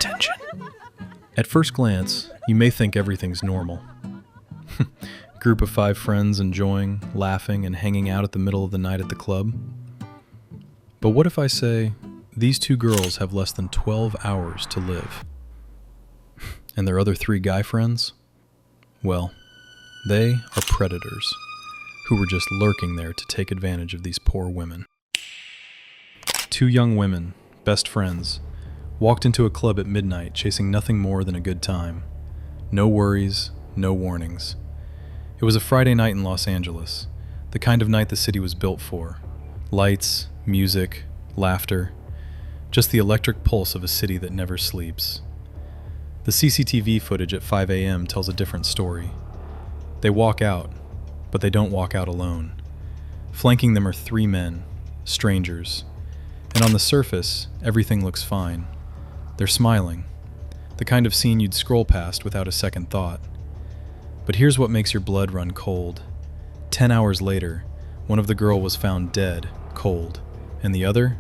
Attention. At first glance, you may think everything's normal. Group of 5 friends enjoying, laughing, and hanging out at the middle of the night at the club. But what if I say, these 2 girls have less than 12 hours to live? And their other 3 guy friends? Well, they are predators who were just lurking there to take advantage of these poor women. 2 young women, best friends, walked into a club at midnight chasing nothing more than a good time. No worries, no warnings. It was a Friday night in Los Angeles, the kind of night the city was built for. Lights, music, laughter, just the electric pulse of a city that never sleeps. The CCTV footage at 5 a.m. tells a different story. They walk out, but they don't walk out alone. Flanking them are 3 men, strangers. And on the surface, everything looks fine. They're smiling, the kind of scene you'd scroll past without a second thought. But here's what makes your blood run cold. 10 hours later, one of the girls was found dead, cold, and the other,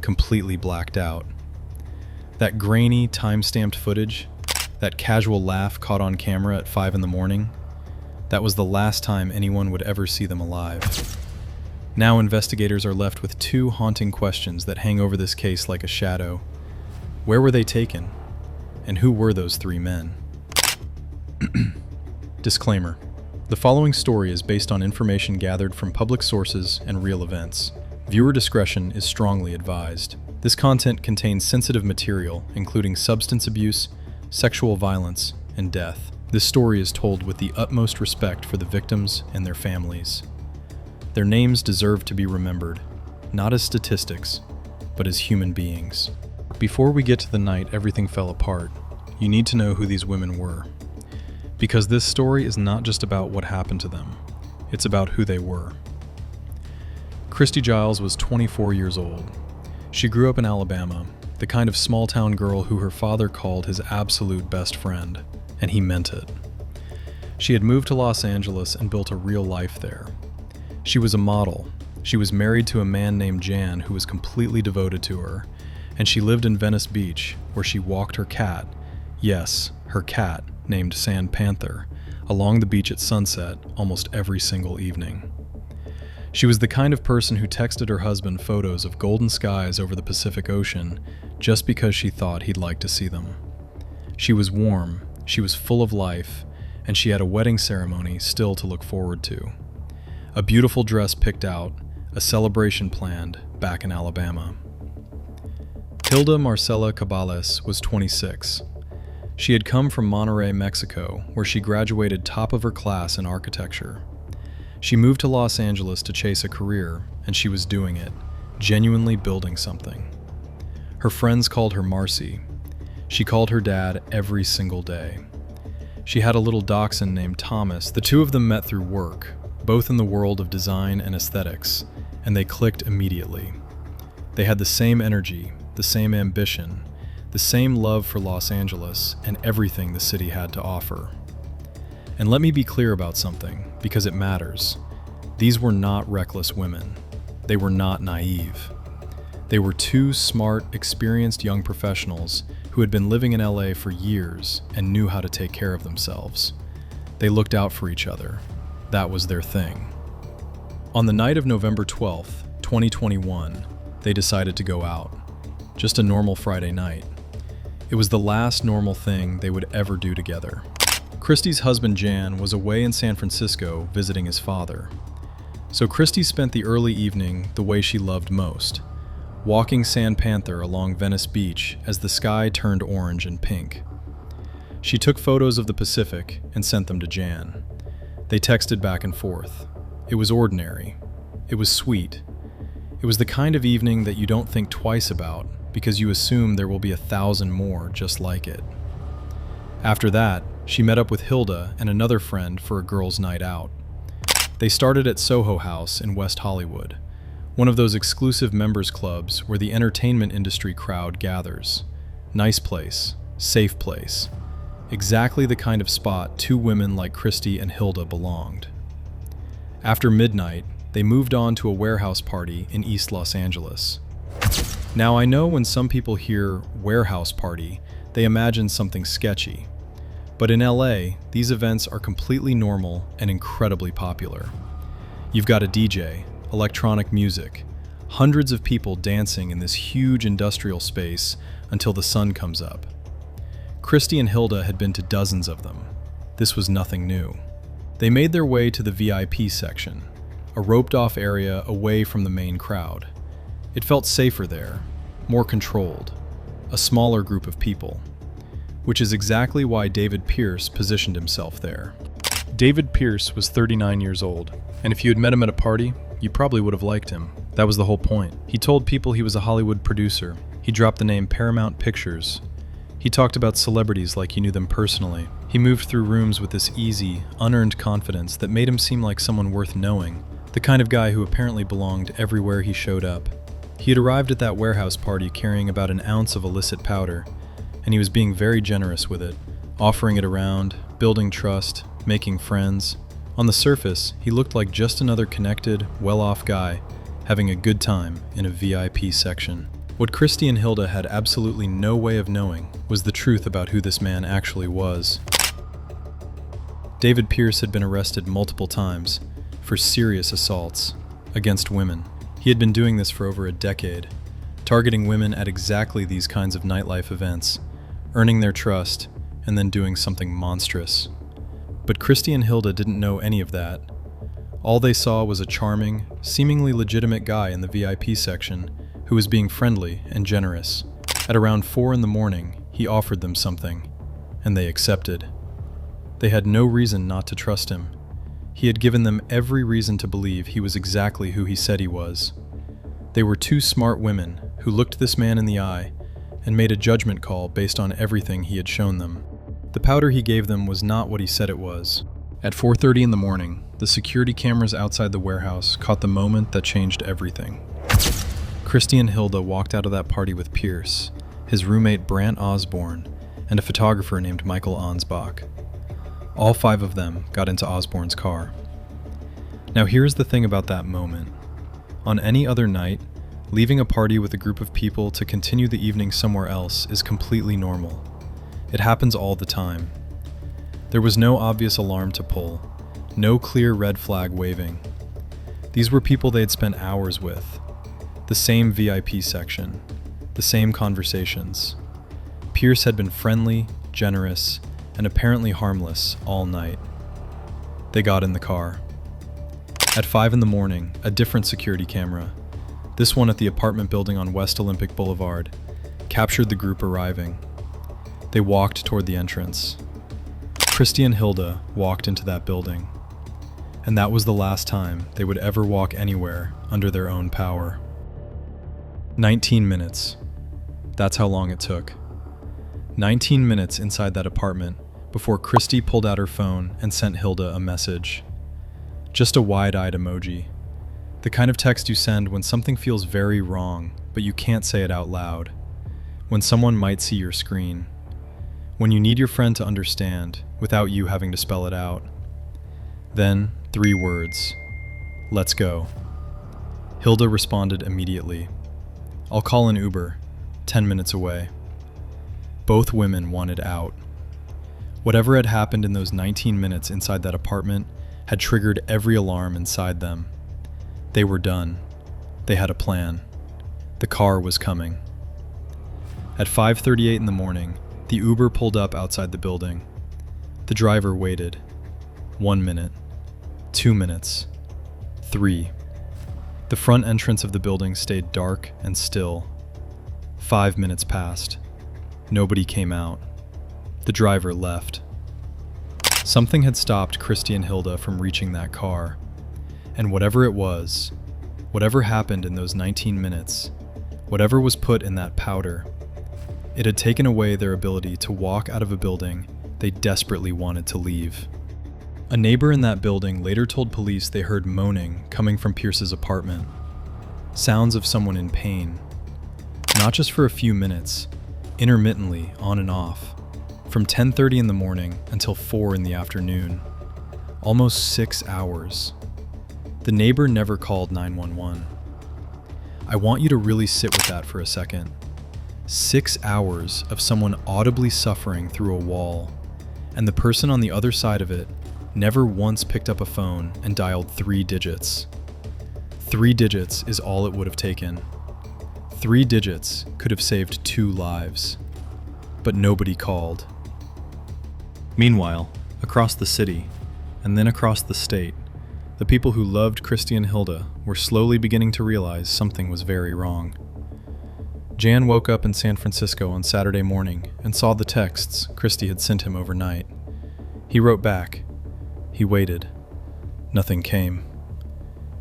completely blacked out. That grainy, time-stamped footage, that casual laugh caught on camera at 5 in the morning, that was the last time anyone would ever see them alive. Now investigators are left with 2 haunting questions that hang over this case like a shadow. Where were they taken? And who were those 3 men? Disclaimer. The following story is based on information gathered from public sources and real events. Viewer discretion is strongly advised. This content contains sensitive material, including substance abuse, sexual violence, and death. This story is told with the utmost respect for the victims and their families. Their names deserve to be remembered, not as statistics, but as human beings. Before we get to the night everything fell apart, you need to know who these women were. Because this story is not just about what happened to them, it's about who they were. Christy Giles was 24 years old. She grew up in Alabama, the kind of small-town girl who her father called his absolute best friend, and he meant it. She had moved to Los Angeles and built a real life there. She was a model. She was married to a man named Jan who was completely devoted to her, and she lived in Venice Beach, where she walked her cat, yes, her cat, named Sand Panther, along the beach at sunset almost every single evening. She was the kind of person who texted her husband photos of golden skies over the Pacific Ocean just because she thought he'd like to see them. She was warm, she was full of life, and she had a wedding ceremony still to look forward to. A beautiful dress picked out, a celebration planned back in Alabama. Hilda Marcela Cabrales was 26. She had come from Monterrey, Mexico, where she graduated top of her class in architecture. She moved to Los Angeles to chase a career, and she was doing it, genuinely building something. Her friends called her Marcy. She called her dad every single day. She had a little dachshund named Thomas. The 2 of them met through work, both in the world of design and aesthetics, and they clicked immediately. They had the same energy, the same ambition, the same love for Los Angeles and everything the city had to offer. And let me be clear about something, because it matters. These were not reckless women. They were not naive. They were 2 smart, experienced young professionals who had been living in LA for years and knew how to take care of themselves. They looked out for each other. That was their thing. On the night of November 12th, 2021, they decided to go out. Just a normal Friday night. It was the last normal thing they would ever do together. Christy's husband Jan was away in San Francisco visiting his father. So Christy spent the early evening the way she loved most, walking Sand Panther along Venice Beach as the sky turned orange and pink. She took photos of the Pacific and sent them to Jan. They texted back and forth. It was ordinary. It was sweet. It was the kind of evening that you don't think twice about because you assume there will be 1,000 more just like it. After that, she met up with Hilda and another friend for a girls' night out. They started at Soho House in West Hollywood, one of those exclusive members clubs where the entertainment industry crowd gathers. Nice place, safe place, exactly the kind of spot 2 women like Christy and Hilda belonged. After midnight, they moved on to a warehouse party in East Los Angeles. Now, I know when some people hear warehouse party, they imagine something sketchy. But in LA, these events are completely normal and incredibly popular. You've got a DJ, electronic music, hundreds of people dancing in this huge industrial space until the sun comes up. Christy and Hilda had been to dozens of them. This was nothing new. They made their way to the VIP section, a roped-off area away from the main crowd. It felt safer there, more controlled, a smaller group of people, which is exactly why David Pierce positioned himself there. David Pierce was 39 years old, and if you had met him at a party, you probably would have liked him. That was the whole point. He told people he was a Hollywood producer. He dropped the name Paramount Pictures. He talked about celebrities like he knew them personally. He moved through rooms with this easy, unearned confidence that made him seem like someone worth knowing, the kind of guy who apparently belonged everywhere he showed up. He had arrived at that warehouse party carrying about an ounce of illicit powder, and he was being very generous with it, offering it around, building trust, making friends. On the surface, he looked like just another connected, well-off guy, having a good time in a VIP section. What Christy and Hilda had absolutely no way of knowing was the truth about who this man actually was. David Pierce had been arrested multiple times for serious assaults against women. He had been doing this for over a decade, targeting women at exactly these kinds of nightlife events, earning their trust, and then doing something monstrous. But Christy and Hilda didn't know any of that. All they saw was a charming, seemingly legitimate guy in the VIP section who was being friendly and generous. At around 4 a.m, he offered them something, and they accepted. They had no reason not to trust him. He had given them every reason to believe he was exactly who he said he was. They were two smart women who looked this man in the eye and made a judgment call based on everything he had shown them. The powder he gave them was not what he said it was. At 4:30 a.m, the security cameras outside the warehouse caught the moment that changed everything. Christy and Hilda walked out of that party with Pierce, his roommate Brant Osborne, and a photographer named Michael Ansbach. All 5 of them got into Osborne's car. Now here's the thing about that moment. On any other night, leaving a party with a group of people to continue the evening somewhere else is completely normal. It happens all the time. There was no obvious alarm to pull, no clear red flag waving. These were people they had spent hours with, the same VIP section, the same conversations. Pierce had been friendly, generous, and apparently harmless all night. They got in the car. At 5 a.m, a different security camera, this one at the apartment building on West Olympic Boulevard, captured the group arriving. They walked toward the entrance. Christy and Hilda walked into that building, and that was the last time they would ever walk anywhere under their own power. 19 minutes. That's how long it took. 19 minutes inside that apartment before Christy pulled out her phone and sent Hilda a message. Just a wide-eyed emoji. The kind of text you send when something feels very wrong, but you can't say it out loud. When someone might see your screen. When you need your friend to understand without you having to spell it out. Then, 3 words. Let's go. Hilda responded immediately. I'll call an Uber, 10 minutes away. Both women wanted out. Whatever had happened in those 19 minutes inside that apartment had triggered every alarm inside them. They were done. They had a plan. The car was coming. At 5:38 a.m, the Uber pulled up outside the building. The driver waited. 1 minute. 2 minutes. 3. The front entrance of the building stayed dark and still. 5 minutes passed. Nobody came out. The driver left. Something had stopped Christy and Hilda from reaching that car. And whatever it was, whatever happened in those 19 minutes, whatever was put in that powder, it had taken away their ability to walk out of a building they desperately wanted to leave. A neighbor in that building later told police they heard moaning coming from Pierce's apartment. Sounds of someone in pain. Not just for a few minutes, intermittently on and off, from 10:30 in the morning until 4 in the afternoon. Almost 6 hours. The neighbor never called 911. I want you to really sit with that for a second. 6 hours of someone audibly suffering through a wall, and the person on the other side of it never once picked up a phone and dialed 3 digits. 3 digits is all it would have taken. 3 digits could have saved 2 lives. But nobody called. Meanwhile, across the city, and then across the state, the people who loved Christy and Hilda were slowly beginning to realize something was very wrong. Jan woke up in San Francisco on Saturday morning and saw the texts Christy had sent him overnight. He wrote back. He waited. Nothing came.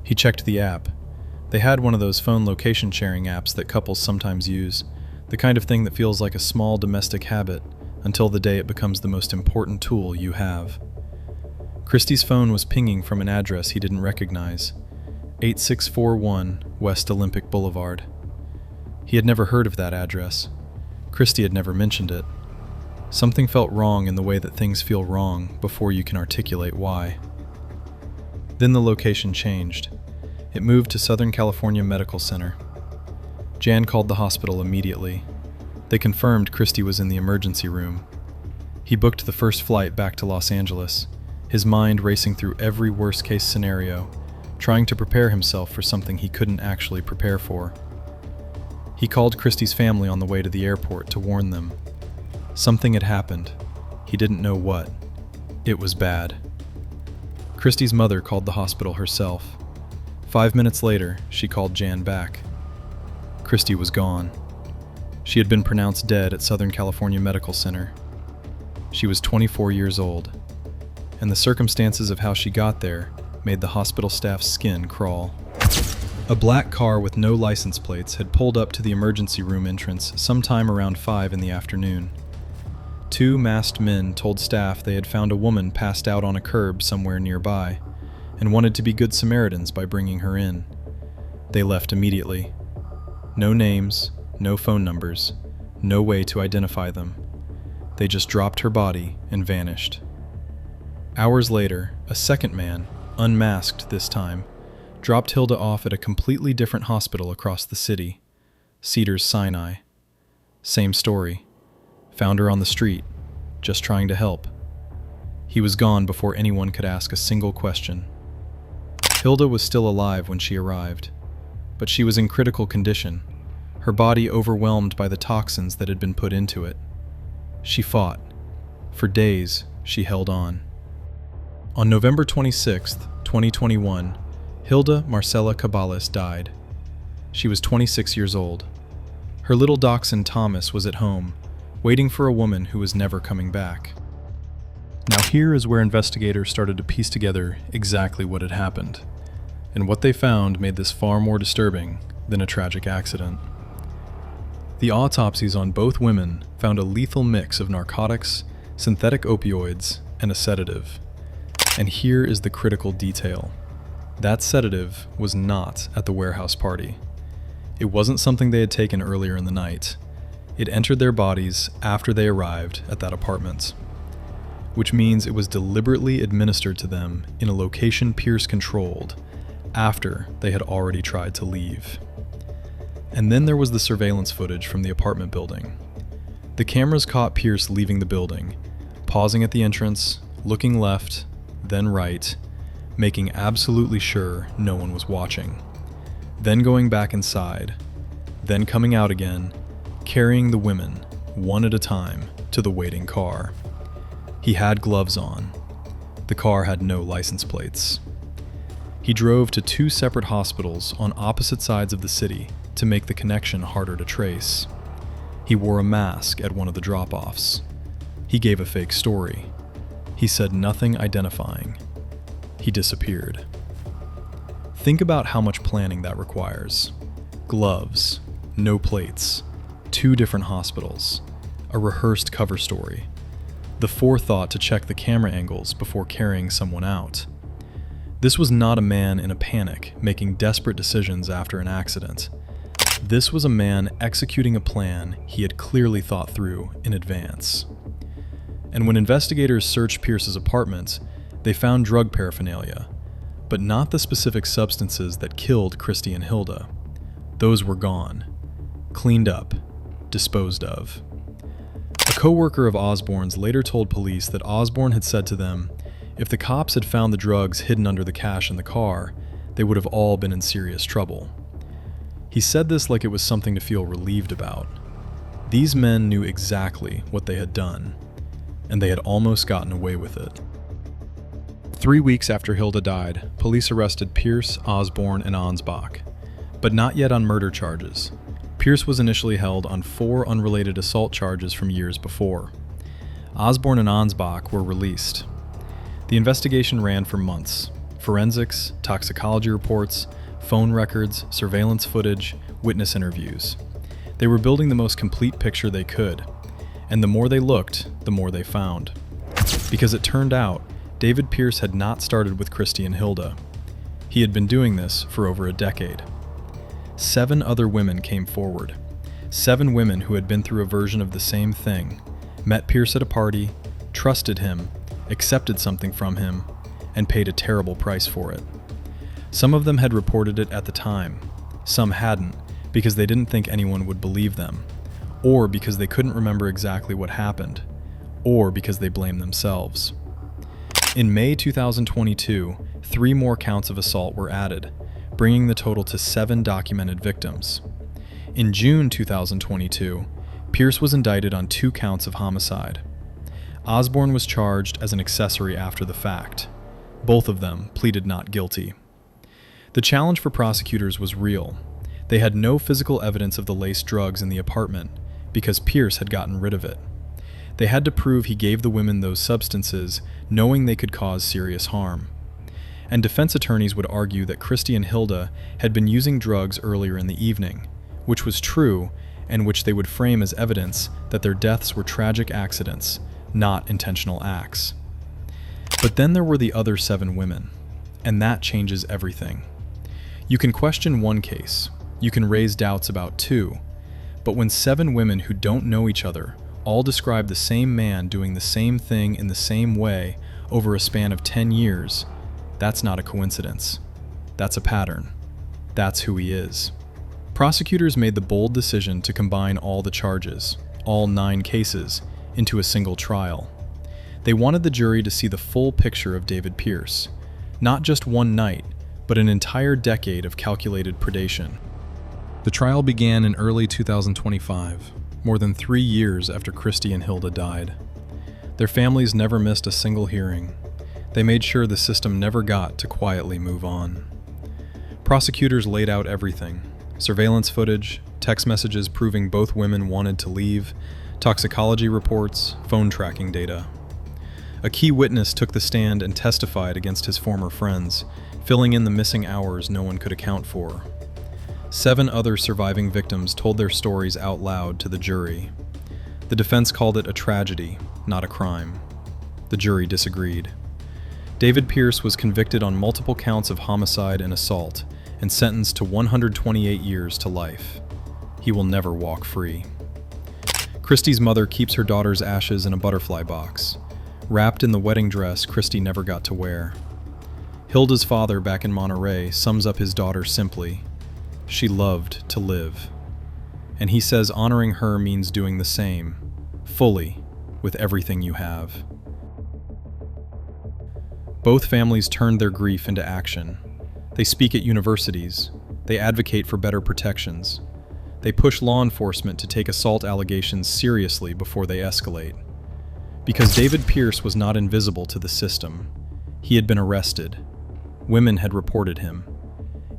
He checked the app. They had one of those phone location sharing apps that couples sometimes use, the kind of thing that feels like a small domestic habit until the day it becomes the most important tool you have. Christy's phone was pinging from an address he didn't recognize, 8641 West Olympic Boulevard. He had never heard of that address. Christy had never mentioned it. Something felt wrong in the way that things feel wrong before you can articulate why. Then the location changed. It moved to Southern California Medical Center. Jan called the hospital immediately. They confirmed Christy was in the emergency room. He booked the first flight back to Los Angeles, his mind racing through every worst-case scenario, trying to prepare himself for something he couldn't actually prepare for. He called Christy's family on the way to the airport to warn them. Something had happened. He didn't know what. It was bad. Christy's mother called the hospital herself. 5 minutes later, she called Jan back. Christy was gone. She had been pronounced dead at Southern California Medical Center. She was 24 years old, and the circumstances of how she got there made the hospital staff's skin crawl. A black car with no license plates had pulled up to the emergency room entrance sometime around 5 in the afternoon. 2 masked men told staff they had found a woman passed out on a curb somewhere nearby and wanted to be good Samaritans by bringing her in. They left immediately. No names, no phone numbers, no way to identify them. They just dropped her body and vanished. Hours later, a second man, unmasked this time, dropped Hilda off at a completely different hospital across the city, Cedars-Sinai. Same story. Found her on the street, just trying to help. He was gone before anyone could ask a single question. Hilda was still alive when she arrived, but she was in critical condition, her body overwhelmed by the toxins that had been put into it. She fought. For days, she held on. On November 26, 2021, Hilda Marcela Cabrales died. She was 26 years old. Her little dachshund Thomas was at home, waiting for a woman who was never coming back. Now here is where investigators started to piece together exactly what had happened, and what they found made this far more disturbing than a tragic accident. The autopsies on both women found a lethal mix of narcotics, synthetic opioids, and a sedative. And here is the critical detail. That sedative was not at the warehouse party. It wasn't something they had taken earlier in the night. It entered their bodies after they arrived at that apartment, which means it was deliberately administered to them in a location Pierce controlled after they had already tried to leave. And then there was the surveillance footage from the apartment building. The cameras caught Pierce leaving the building, pausing at the entrance, looking left, then right, making absolutely sure no one was watching, then going back inside, then coming out again, carrying the women, one at a time, to the waiting car. He had gloves on. The car had no license plates. He drove to 2 separate hospitals on opposite sides of the city to make the connection harder to trace. He wore a mask at one of the drop-offs. He gave a fake story. He said nothing identifying. He disappeared. Think about how much planning that requires. Gloves, no plates, 2 different hospitals, a rehearsed cover story, the forethought to check the camera angles before carrying someone out. This was not a man in a panic making desperate decisions after an accident. This was a man executing a plan he had clearly thought through in advance. And when investigators searched Pierce's apartment, they found drug paraphernalia, but not the specific substances that killed Christy and Hilda. Those were gone. Cleaned up. Disposed of. A co-worker of Osborne's later told police that Osborne had said to them, if the cops had found the drugs hidden under the cash in the car, they would have all been in serious trouble. He said this like it was something to feel relieved about. These men knew exactly what they had done, and they had almost gotten away with it. 3 weeks after Hilda died, police arrested Pierce, Osborne, and Ansbach, but not yet on murder charges. Pierce was initially held on 4 unrelated assault charges from years before. Osborne and Ansbach were released. The investigation ran for months. Forensics, toxicology reports, phone records, surveillance footage, witness interviews. They were building the most complete picture they could, and the more they looked, the more they found. Because it turned out, David Pierce had not started with Christy and Hilda. He had been doing this for over a decade. 7 other women came forward. 7 women who had been through a version of the same thing, met Pierce at a party, trusted him, accepted something from him, and paid a terrible price for it. Some of them had reported it at the time. Some hadn't, because they didn't think anyone would believe them, or because they couldn't remember exactly what happened, or because they blamed themselves. In May 2022, 3 more counts of assault were added, bringing the total to 7 documented victims. In June 2022, Pierce was indicted on 2 counts of homicide. Osborne was charged as an accessory after the fact. Both of them pleaded not guilty. The challenge for prosecutors was real. They had no physical evidence of the laced drugs in the apartment because Pierce had gotten rid of it. They had to prove he gave the women those substances, knowing they could cause serious harm. And defense attorneys would argue that Christy and Hilda had been using drugs earlier in the evening, which was true, and which they would frame as evidence that their deaths were tragic accidents, not intentional acts. But then there were the other 7 women, and that changes everything. You can question one case, you can raise doubts about 2, but when 7 women who don't know each other all describe the same man doing the same thing in the same way over a span of 10 years, that's not a coincidence. That's a pattern. That's who he is. Prosecutors made the bold decision to combine all the charges, all 9 cases, into a single trial. They wanted the jury to see the full picture of David Pierce, not just one night, but an entire decade of calculated predation. The trial began in early 2025, more than 3 years after Christy and Hilda died. Their families never missed a single hearing. They made sure the system never got to quietly move on. Prosecutors laid out everything: surveillance footage, text messages proving both women wanted to leave, toxicology reports, phone tracking data. A key witness took the stand and testified against his former friends, filling in the missing hours no one could account for. 7 other surviving victims told their stories out loud to the jury. The defense called it a tragedy, not a crime. The jury disagreed. David Pierce was convicted on multiple counts of homicide and assault and sentenced to 128 years to life. He will never walk free. Christy's mother keeps her daughter's ashes in a butterfly box, wrapped in the wedding dress Christy never got to wear. Hilda's father back in Monterey sums up his daughter simply: she loved to live. And he says honoring her means doing the same, fully, with everything you have. Both families turned their grief into action. They speak at universities. They advocate for better protections. They push law enforcement to take assault allegations seriously before they escalate. Because David Pierce was not invisible to the system. He had been arrested. Women had reported him.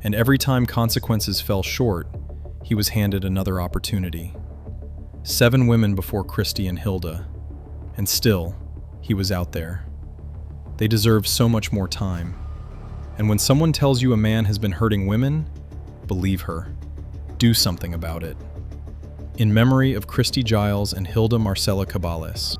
And every time consequences fell short, he was handed another opportunity. 7 women before Christy and Hilda. And still, he was out there. They deserve so much more time. And when someone tells you a man has been hurting women, believe her. Do something about it. In memory of Christy Giles and Hilda Marcela Cabrales.